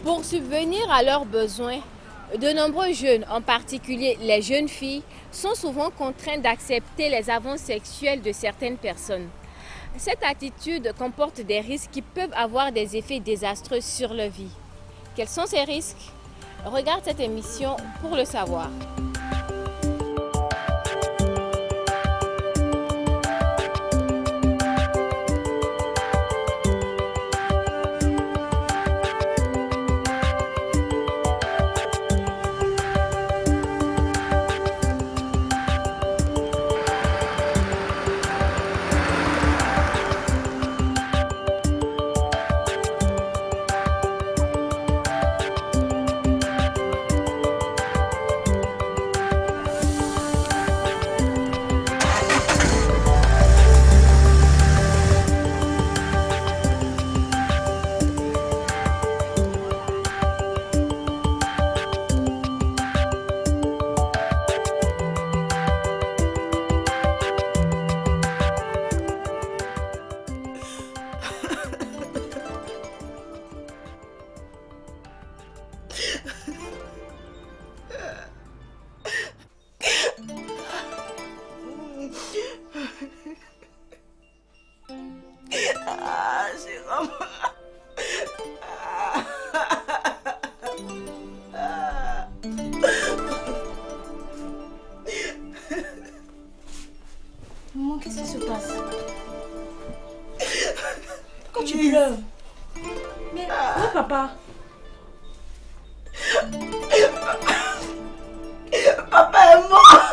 Pour subvenir à leurs besoins, de nombreux jeunes, en particulier les jeunes filles, sont souvent contraints d'accepter les avances sexuelles de certaines personnes. Cette attitude comporte des risques qui peuvent avoir des effets désastreux sur leur vie. Quels sont ces risques? Regarde cette émission pour le savoir. Maman, qu'est-ce qui se passe? Pourquoi tu pleures? Mais où est papa? Papa est mort.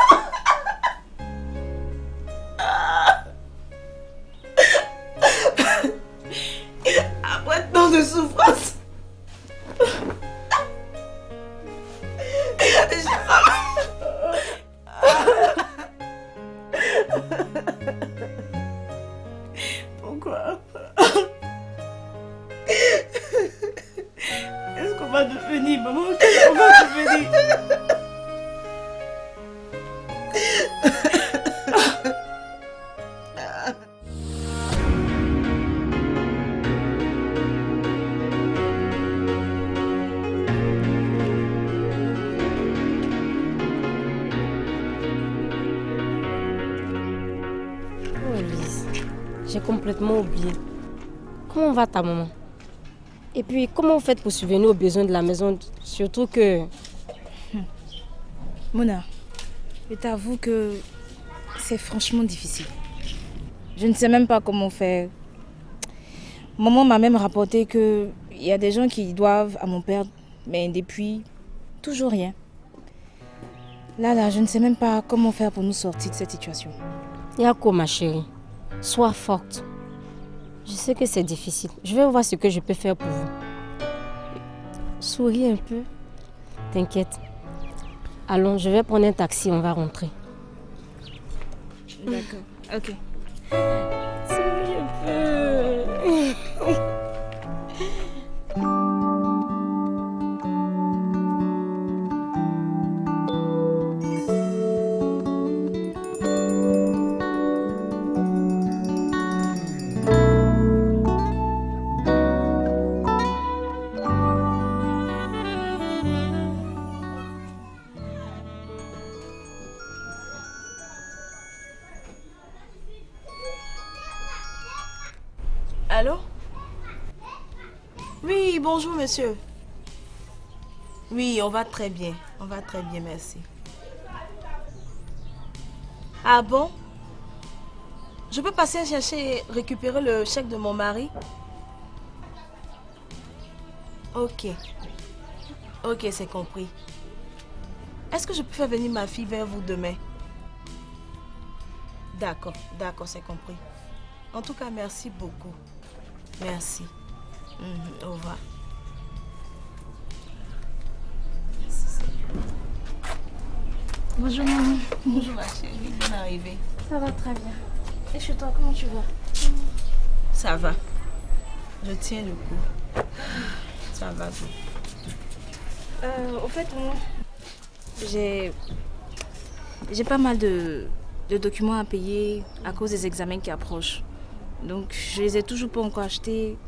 Après tant de souffrance. Pourquoi? Qu'est-ce qu'on va devenir, maman? Qu'est-ce qu'on va devenir? J'ai complètement oublié. Comment va ta maman? Et puis, comment vous faites pour subvenir aux besoins de la maison? Surtout que... Mona, je t'avoue que c'est franchement difficile. Je ne sais même pas comment faire. Maman m'a même rapporté qu'il y a des gens qui doivent à mon père, mais depuis, toujours rien. Là, je ne sais même pas comment faire pour nous sortir de cette situation. Yako, ma chérie, sois forte. Je sais que c'est difficile. Je vais voir ce que je peux faire pour vous. Souris un peu. T'inquiète. Allons, je vais prendre un taxi, on va rentrer. D'accord, ok. Souris un peu. Allô? Oui, bonjour monsieur. Oui, on va très bien. On va très bien, merci. Ah bon? Je peux passer chercher et récupérer le chèque de mon mari? Ok. Ok, c'est compris. Est-ce que je peux faire venir ma fille vers vous demain? D'accord, c'est compris. En tout cas, merci beaucoup. Merci. Au revoir. Bonjour maman. Bonjour ma chérie, bonne arrivée. Ça va très bien. Et chez toi, comment tu vas? Ça va. Je tiens le coup. Ça va bien. Au fait, maman, j'ai pas mal de documents à payer à cause des examens qui approchent. Donc, je les ai toujours pas encore achetés.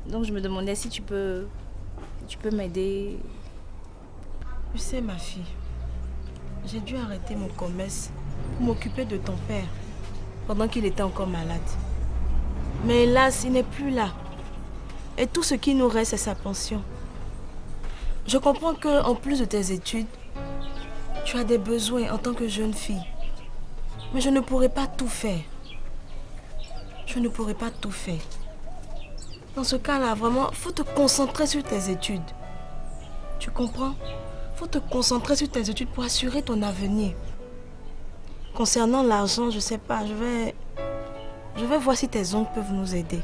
Donc, je me demandais si tu peux m'aider. Tu sais, ma fille, j'ai dû arrêter mon commerce pour m'occuper de ton père pendant qu'il était encore malade. Mais hélas, il n'est plus là. Et tout ce qui nous reste, c'est sa pension. Je comprends qu'en plus de tes études, tu as des besoins en tant que jeune fille. Mais je ne pourrai pas tout faire. Je ne pourrai pas tout faire. Dans ce cas-là, vraiment, il faut te concentrer sur tes études. Tu comprends? Il faut te concentrer sur tes études pour assurer ton avenir. Concernant l'argent, je ne sais pas, je vais voir si tes oncles peuvent nous aider.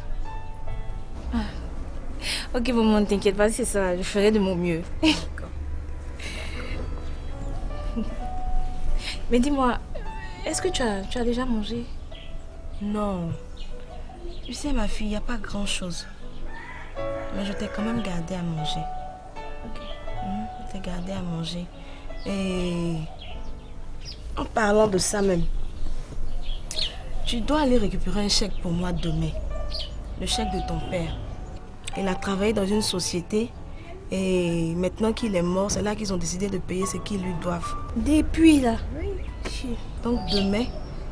Ok, maman, ne t'inquiète pas, c'est ça. Je ferai de mon mieux. Mais dis-moi, est-ce que tu as déjà mangé? Non. Tu sais, ma fille, il n'y a pas grand-chose. Mais je t'ai quand même gardé à manger. Ok. Je t'ai gardé à manger. Et en parlant de ça même, tu dois aller récupérer un chèque pour moi demain. Le chèque de ton père. Il a travaillé dans une société et maintenant qu'il est mort, c'est là qu'ils ont décidé de payer ce qu'ils lui doivent. Depuis là? Oui. Donc demain,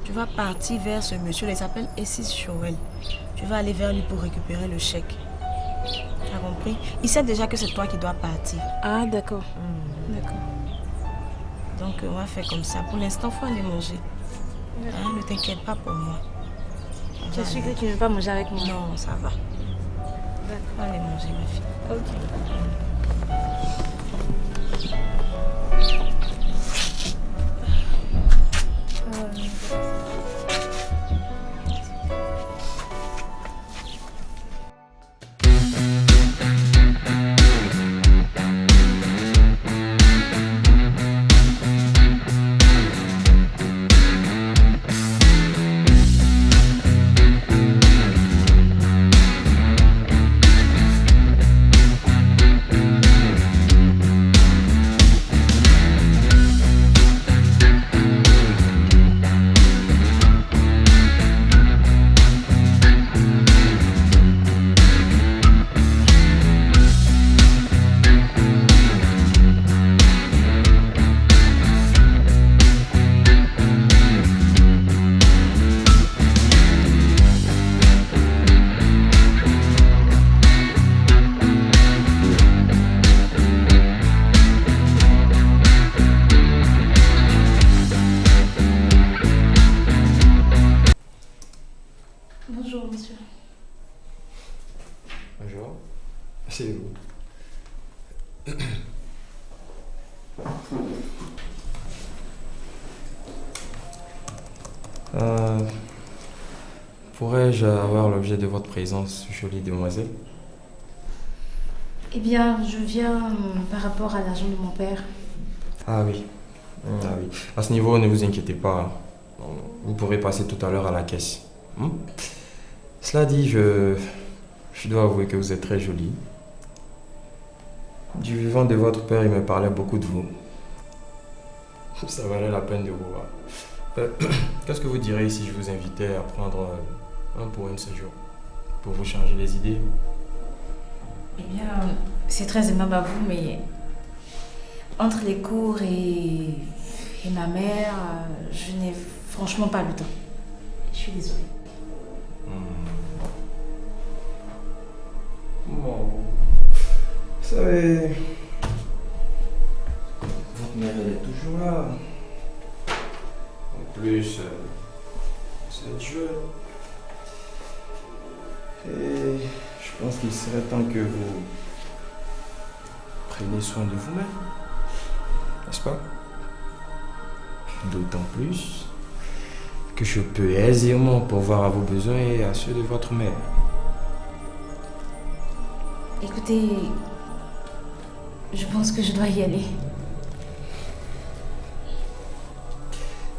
tu vas partir vers ce monsieur, il s'appelle Essis Joël. Tu vas aller vers lui pour récupérer le chèque. Tu as compris? Il sait déjà que c'est toi qui dois partir. Ah, d'accord. D'accord. Donc on va faire comme ça. Pour l'instant, il faut aller manger. Hein, ne t'inquiète pas pour moi. Tu es sûre que tu ne veux pas manger avec moi? Non, ça va. D'accord. Allez manger, ma fille. Ok. Bonjour, monsieur. Bonjour. C'est vous. Pourrais-je avoir l'objet de votre présence, jolie demoiselle? Eh bien, je viens par rapport à l'argent de mon père. Ah oui. Ah oui. À ce niveau, ne vous inquiétez pas. Vous pourrez passer tout à l'heure à la caisse. Cela dit, je dois avouer que vous êtes très jolie. Du vivant de votre père, il me parlait beaucoup de vous. Ça valait la peine de vous voir. Qu'est-ce que vous diriez si je vous invitais à prendre un pour un séjour pour vous changer les idées? Eh bien, c'est très aimable à vous, mais entre les cours et ma mère, je n'ai franchement pas le temps. Je suis désolée. Bon, vous savez, votre mère elle est toujours là. En plus, c'est Dieu. Et je pense qu'il serait temps que vous preniez soin de vous-même, n'est-ce pas? D'autant plus que je peux aisément pourvoir à vos besoins et à ceux de votre mère. Écoutez, je pense que je dois y aller.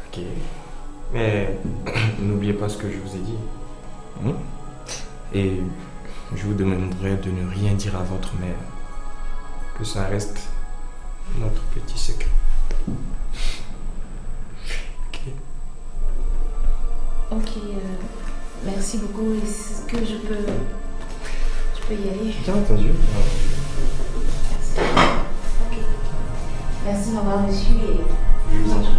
Ok. Mais n'oubliez pas ce que je vous ai dit. Hein? Et je vous demanderai de ne rien dire à votre mère. Que ça reste notre petit secret. Ok. Ok, merci beaucoup. Est-ce que je peux y aller? Bien entendu. Merci. Ok. Merci de m'avoir reçu et Je vous en prie.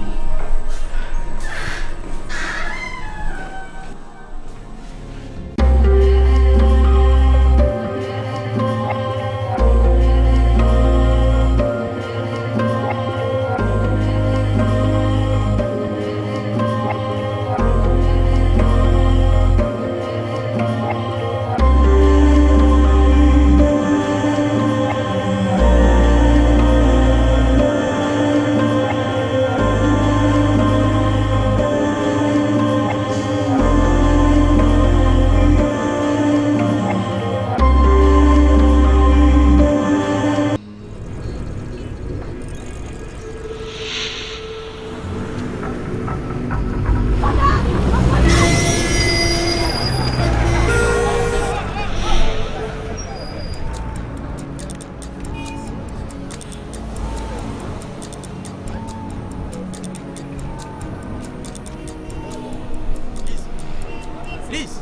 Lise,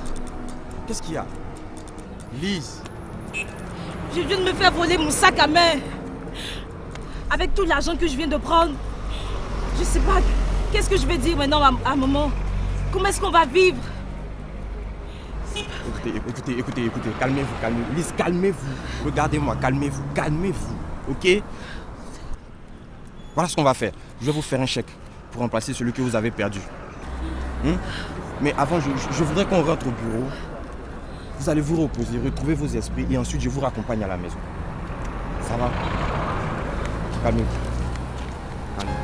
qu'est-ce qu'il y a? Lise. Je viens de me faire voler mon sac à main. Avec tout l'argent que je viens de prendre. Je sais pas, qu'est-ce que je vais dire maintenant à maman? Comment est-ce qu'on va vivre? Écoutez, calmez-vous. Lise, calmez-vous. Regardez-moi, calmez-vous, ok? Voilà ce qu'on va faire. Je vais vous faire un chèque pour remplacer celui que vous avez perdu. Mais avant, je voudrais qu'on rentre au bureau. Vous allez vous reposer, retrouver vos esprits et ensuite je vous raccompagne à la maison. Ça va? Calmez-vous. Calmez-vous.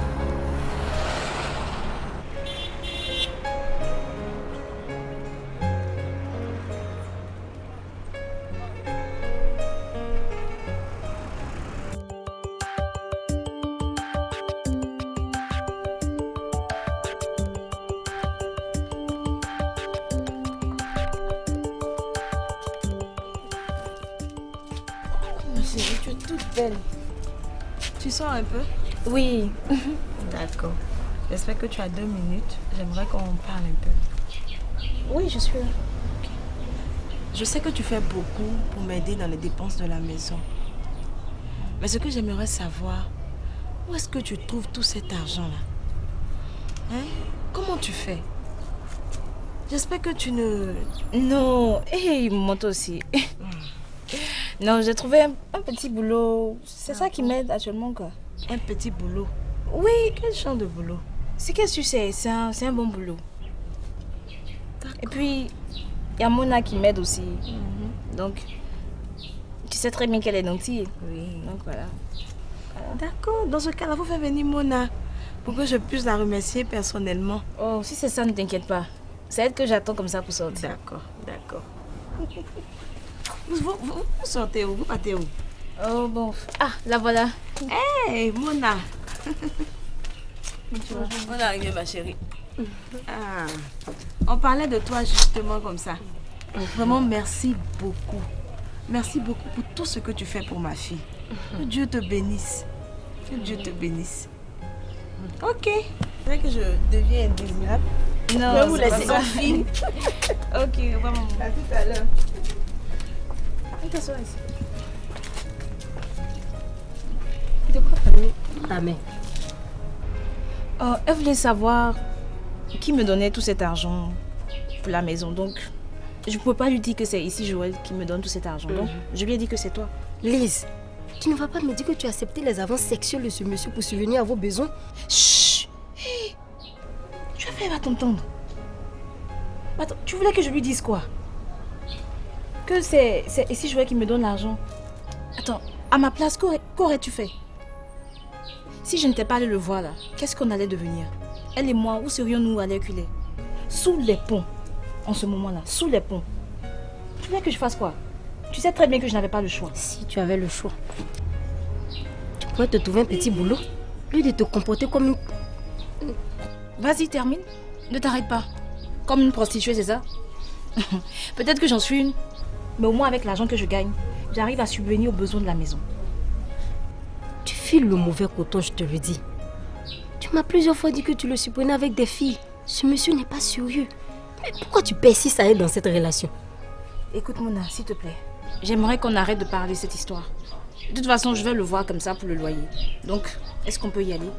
Ma chérie, tu es toute belle. Tu sors un peu? Oui. D'accord. J'espère que tu as 2 minutes. J'aimerais qu'on parle un peu. Oui, je suis là. Je sais que tu fais beaucoup pour m'aider dans les dépenses de la maison. Mais ce que j'aimerais savoir, où est-ce que tu trouves tout cet argent-là? Hein? Comment tu fais? J'espère que tu ne... Non, et il me monte aussi. Non, j'ai trouvé un petit boulot. C'est ça qui m'aide actuellement, quoi. Un petit boulot. Oui, Quel genre de boulot? c'est qu'est-ce que tu sais, c'est un bon boulot. Et puis, il y a Mona qui m'aide aussi. Donc, tu sais très bien qu'elle est gentille. Oui. Donc voilà. D'accord. Dans ce cas-là, vous faites venir Mona pour que je puisse la remercier personnellement. Oh, si c'est ça, ne t'inquiète pas. C'est elle que j'attends comme ça pour sortir. D'accord. Vous sortez où? Vous partez où? Oh bon. Ah, la voilà. Hey, Mona. On est arrivé, ma chérie. Ah, on parlait de toi justement comme ça. Vraiment, merci beaucoup. Merci beaucoup pour tout ce que tu fais pour ma fille. Que Dieu te bénisse. Que Dieu te bénisse. Ok. C'est vrai que je deviens indésirable. Non, Je vais vous c'est pas laisser ça. ma fille. Ok, vraiment. À tout à l'heure. De quoi parler ta mère? Oh, elle voulait savoir qui me donnait tout cet argent pour la maison. Donc, je ne pouvais pas lui dire que c'est ici Joël qui me donne tout cet argent. Donc, je lui ai dit que c'est toi. Lise, tu ne vas pas me dire que tu as accepté les avances sexuelles de ce monsieur pour subvenir à vos besoins? Chut! Hey, tu as fait à t'entendre. Attends, tu voulais que je lui dise quoi? Que c'est ici Joël qui me donne l'argent. Attends, à ma place, qu'aurais-tu fait? Si je n'étais pas allée le voir là, qu'est-ce qu'on allait devenir? elle et moi, où serions-nous allés reculer? Sous les ponts. En ce moment-là, sous les ponts. Tu veux que je fasse quoi? Tu sais très bien que je n'avais pas le choix. Si tu avais le choix, tu pourrais te trouver un petit boulot, au lieu de te comporter comme une... Vas-y, termine. Ne t'arrête pas. Comme une prostituée, c'est ça? Peut-être que j'en suis une. Mais au moins avec l'argent que je gagne, j'arrive à subvenir aux besoins de la maison. Tu files le mauvais coton, je te le dis. Tu m'as plusieurs fois dit que tu le supprenais avec des filles. Ce monsieur n'est pas sérieux. Mais pourquoi tu persistes à être dans cette relation? Écoute Mona, s'il te plaît. J'aimerais qu'on arrête de parler de cette histoire. De toute façon, je vais le voir comme ça pour le loyer. Donc, est-ce qu'on peut y aller?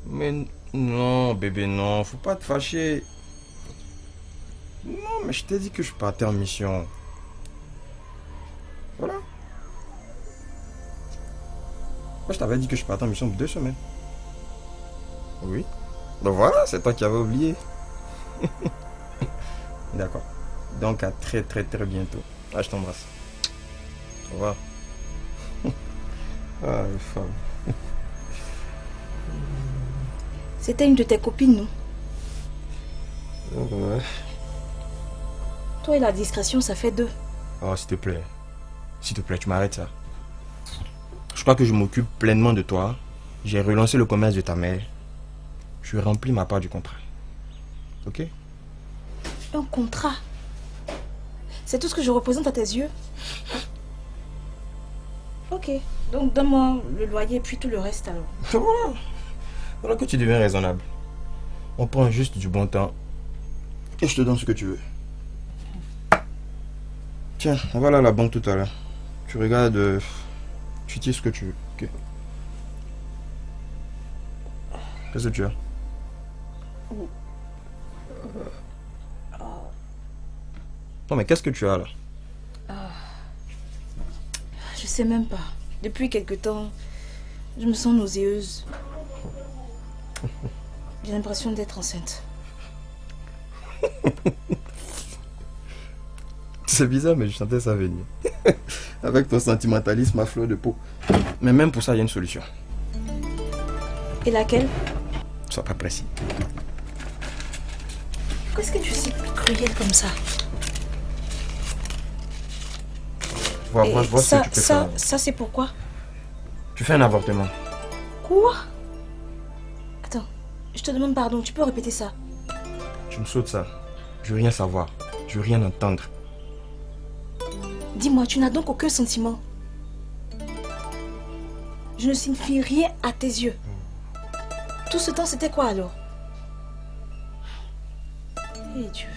Mais non, bébé, non. Faut pas te fâcher. Non, mais je t'ai dit que je partais en mission. Voilà. Moi, je t'avais dit que je partais en mission pour 2 semaines. Oui. Donc voilà, c'est toi qui avais oublié. D'accord. Donc à très bientôt. Ah, je t'embrasse. Au revoir. Ah, les femmes. C'était une de tes copines, non? Ouais. Toi et la discrétion, ça fait 2. Oh, s'il te plaît. S'il te plaît, tu m'arrêtes ça. Je crois que je m'occupe pleinement de toi. J'ai relancé le commerce de ta mère. Je remplis ma part du contrat. Ok? Un contrat? C'est tout ce que je représente à tes yeux? Ok. Donc donne-moi le loyer et puis tout le reste alors. Voilà. Voilà que tu deviens raisonnable. On prend juste du bon temps. Et je te donne ce que tu veux. Tiens, on va aller à la banque tout à l'heure. Tu regardes... tu tires ce que tu veux. Ok. Qu'est-ce que tu as? Non mais qu'est-ce que tu as là? Je sais même pas. Depuis quelque temps, je me sens nauséeuse. J'ai l'impression d'être enceinte. C'est bizarre, mais je sentais ça venir. Avec ton sentimentalisme à fleur de peau. Mais même pour ça, il y a une solution. Et laquelle? Sois pas précis. Pourquoi est-ce que tu es si cruel comme ça? Vois ce que tu peux faire. Ça c'est pourquoi? Tu fais un avortement. Quoi? Attends, je te demande pardon, tu peux répéter ça? Tu me sautes ça. Je veux rien savoir. Je veux rien entendre. Dis-moi, tu n'as donc aucun sentiment? Je ne signifie rien à tes yeux. Tout ce temps, c'était quoi alors? Eh Dieu.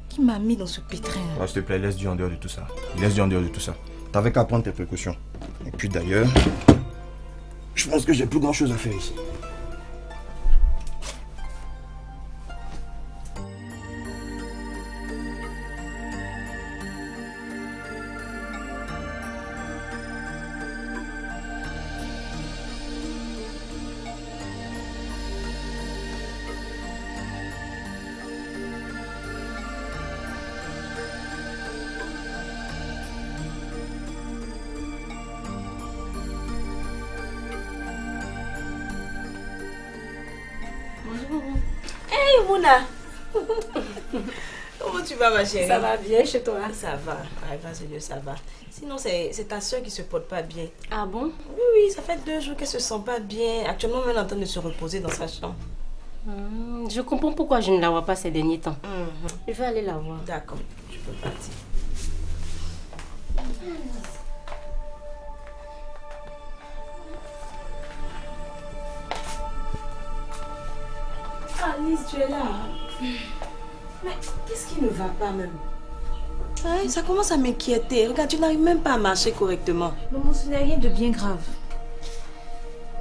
Qui m'a mis dans ce pétrin? S'il te plaît, laisse Dieu en dehors de tout ça. Laisse Dieu en dehors de tout ça. T'avais qu'à prendre tes précautions. Et puis d'ailleurs, je pense que j'ai plus grand chose à faire ici. Hey Mouna. Comment tu vas ma chérie? Ça va bien chez toi? Ça va, grâce à Dieu ça va. Sinon c'est ta soeur qui se porte pas bien. Ah bon? Oui, ça fait 2 jours qu'elle se sent pas bien. Actuellement elle est en train de se reposer dans sa chambre. Je comprends pourquoi je ne la vois pas ces derniers temps. Je vais aller la voir. D'accord, tu peux partir. Alice, tu es là. Mais qu'est-ce qui ne va pas même? Hein, ça commence à m'inquiéter. Regarde, tu n'arrives même pas à marcher correctement. Maman, ce n'est rien de bien grave.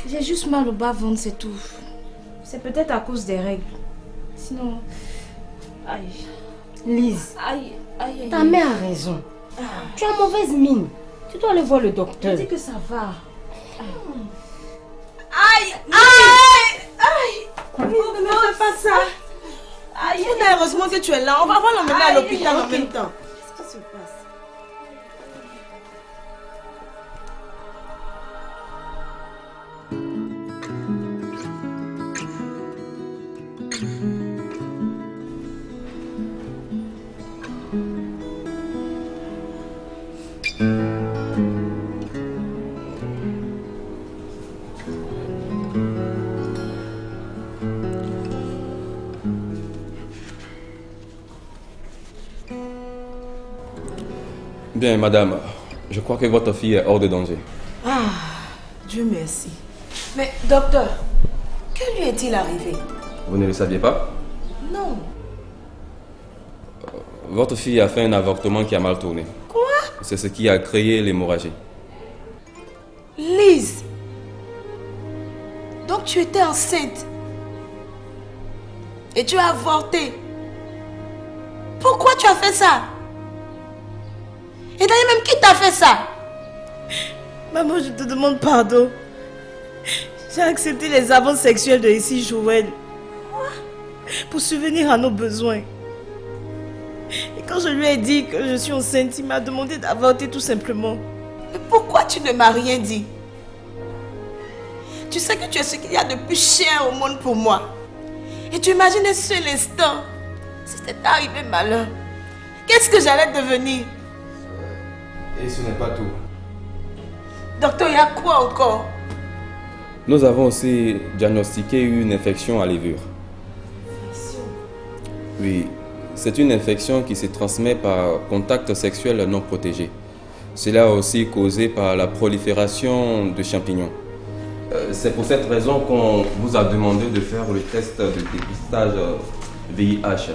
J'ai juste mal au bas-ventre, c'est tout. C'est peut-être à cause des règles. Sinon... Aïe. Lise, Aïe, aïe, aïe. ta mère a raison. Tu as mauvaise mine. Tu dois aller voir le docteur. Je dis que ça va. Aïe, aïe, aïe. Oh, ne me fais pas ça. heureusement que tu es là. On va l'emmener à l'hôpital en même temps. Qu'est-ce qui se passe? Bien, madame, je crois que votre fille est hors de danger. Ah, Dieu merci. Mais docteur, que lui est-il arrivé? Vous ne le saviez pas? Non. Votre fille a fait un avortement qui a mal tourné. Quoi? C'est ce qui a créé l'hémorragie. Lise. Donc tu étais enceinte. Et tu as avorté. Pourquoi tu as fait ça? Et d'ailleurs même qui t'a fait ça? Maman, je te demande pardon. J'ai accepté les avances sexuelles de ici Joël. Pour subvenir à nos besoins. Et quand je lui ai dit que je suis enceinte, il m'a demandé d'avorter tout simplement. Mais pourquoi tu ne m'as rien dit? Tu sais que tu es ce qu'il y a de plus cher au monde pour moi. Et tu imagines un seul instant, si c'était arrivé malheur, qu'est-ce que j'allais devenir? Et ce n'est pas tout. Docteur, il y a quoi encore? Nous avons aussi diagnostiqué une infection à levure. Oui, c'est une infection qui se transmet par contact sexuel non protégé. Cela aussi causé par la prolifération de champignons. C'est pour cette raison qu'on vous a demandé de faire le test de dépistage VIH.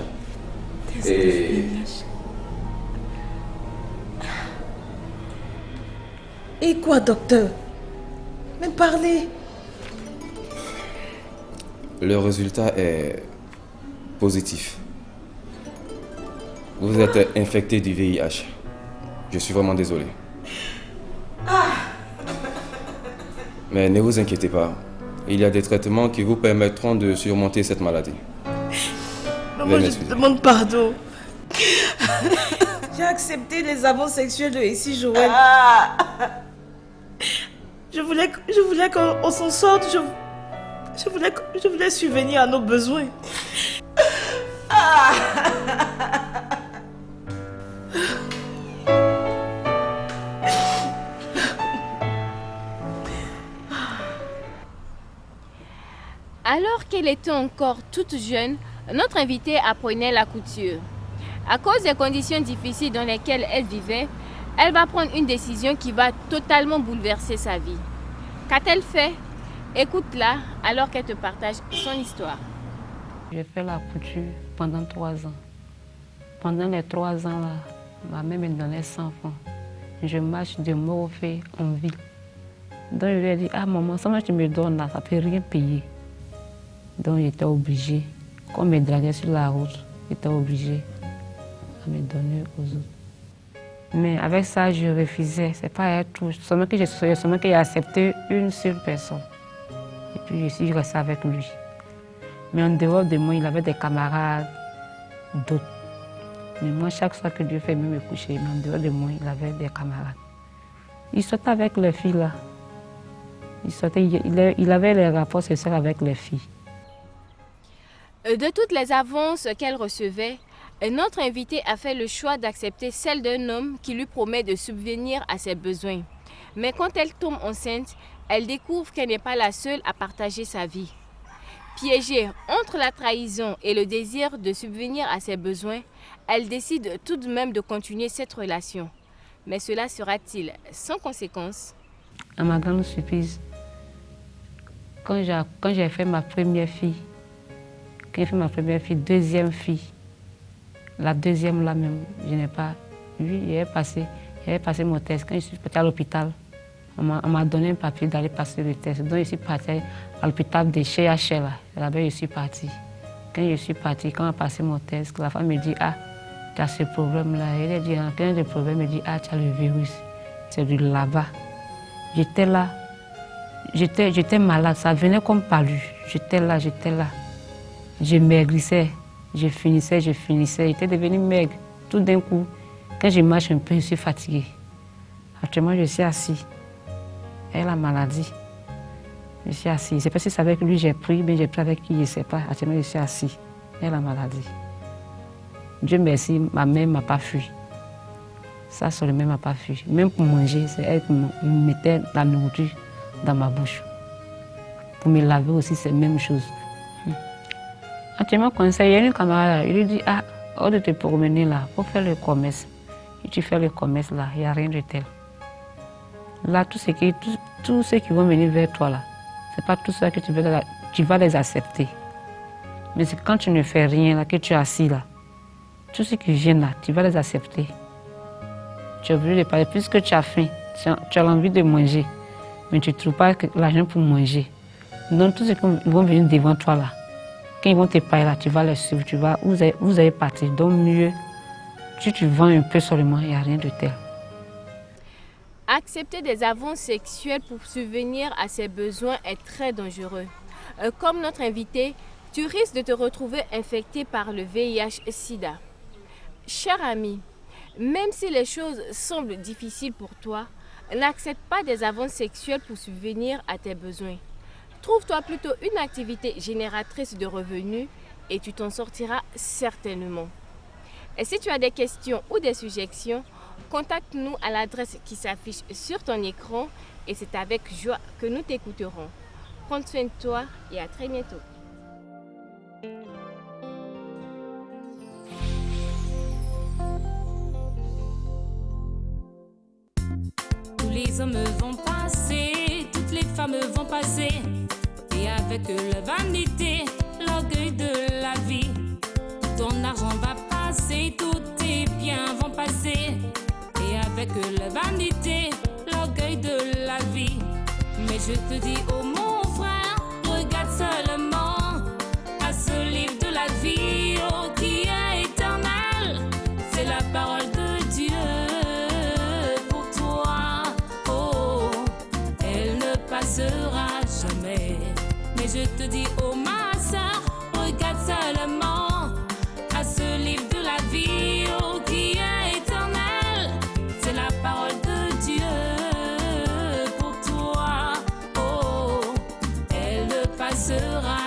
Et quoi, docteur? Mais parlez. Le résultat est positif. Vous êtes infecté du VIH. Je suis vraiment désolé. Mais ne vous inquiétez pas. Il y a des traitements qui vous permettront de surmonter cette maladie. Maman, je te demande pardon. J'ai accepté les avances sexuelles de ici Joël. Je voulais qu'on s'en sorte. Je voulais subvenir à nos besoins. Alors qu'elle était encore toute jeune, notre invitée apprenait la couture. À cause des conditions difficiles dans lesquelles elle vivait, elle va prendre une décision qui va totalement bouleverser sa vie. Qu'a-t-elle fait? Écoute-la alors qu'elle te partage son histoire. J'ai fait la couture pendant 3 ans. Pendant les 3 ans, là, ma mère me donnait 100 francs. Je marche de Morphée en ville. Donc je lui ai dit, ah maman, ça tu me donnes là, ça ne peut rien payer. Donc j'étais obligée, comme me draguait sur la route, j'étais obligée à me donner aux autres. Mais avec ça, je refusais, c'est pas être tout. Seulement que j'ai accepté une seule personne. Et puis je suis restée avec lui. Mais en dehors de moi, il avait des camarades d'autres. Mais moi, chaque fois que Dieu fait me coucher, mais en dehors de moi, il avait des camarades. Il sortait avec les filles là. Il avait les rapports sexuels avec les filles. De toutes les avances qu'elle recevait, notre invitée a fait le choix d'accepter celle d'un homme qui lui promet de subvenir à ses besoins. Mais quand elle tombe enceinte, elle découvre qu'elle n'est pas la seule à partager sa vie. Piégée entre la trahison et le désir de subvenir à ses besoins, elle décide tout de même de continuer cette relation. Mais cela sera-t-il sans conséquence? À ma grande surprise, quand j'ai fait ma première fille, deuxième fille, la deuxième là même, je n'ai pas eu, j'avais passé mon test. Quand je suis partie à l'hôpital, on m'a donné un papier d'aller passer le test. Donc je suis partie à l'hôpital de CHL, là-bas je suis partie. Quand je suis partie, quand on a passé mon test, la femme me dit, ah, tu as ce problème-là. Elle a dit, quand il y a des problèmes, elle me dit, ah, tu as le virus. C'est du là-bas. J'étais là, j'étais malade, ça venait comme palu. J'étais là. Je maigrissais. Je finissais, j'étais devenue maigre. Tout d'un coup, quand je marche un peu, je suis fatiguée. Actuellement, je suis assise. Elle a la maladie. Je suis assise. C'est parce que c'est avec lui que j'ai pris, mais j'ai pris avec qui, je ne sais pas. Actuellement, je suis assise. Elle a la maladie. Dieu merci, ma mère ne m'a pas fui. Ça, seulement ne m'a pas fui. Même pour manger, c'est elle qui me mettait la nourriture dans ma bouche. Pour me laver aussi, c'est la même chose. Actuellement, quand il y a une camarade, il lui dit, ah, au lieu de te promener là, il faut faire le commerce. Et tu fais le commerce là, il n'y a rien de tel. Là, tous ceux qui vont venir vers toi là, ce n'est pas tout ça que tu vas les accepter. Mais c'est quand tu ne fais rien là, que tu es assis là, tous ceux qui viennent là, tu vas les accepter. Tu es obligé de parler, puisque tu as faim, tu as envie de manger, mais tu ne trouves pas l'argent pour manger. Donc tous ceux qui vont venir devant toi là, quand ils vont te parler là, tu vas les suivre, tu vas, vous allez partir. Donc mieux, tu vends un peu seulement, il n'y a rien de tel. Accepter des avances sexuelles pour subvenir à ses besoins est très dangereux. Comme notre invité, tu risques de te retrouver infecté par le VIH-Sida. Cher ami, même si les choses semblent difficiles pour toi, n'accepte pas des avances sexuelles pour subvenir à tes besoins. Trouve-toi plutôt une activité génératrice de revenus et tu t'en sortiras certainement. Et si tu as des questions ou des suggestions, contacte-nous à l'adresse qui s'affiche sur ton écran et c'est avec joie que nous t'écouterons. Prends soin de toi et à très bientôt. Tous les hommes vont passer, toutes les femmes vont passer. Et avec la vanité, l'orgueil de la vie, ton argent va passer, tous tes biens vont passer. Et avec la vanité, l'orgueil de la vie. Mais je te dis, oh mon frère, regarde seulement à ce livre de la vie, oh qui est éternel. C'est la parole de Dieu pour toi, oh, elle ne passera jamais. Mais je te dis, oh ma soeur, regarde seulement à ce livre de la vie, oh qui est éternel. C'est la parole de Dieu pour toi, oh, elle ne passera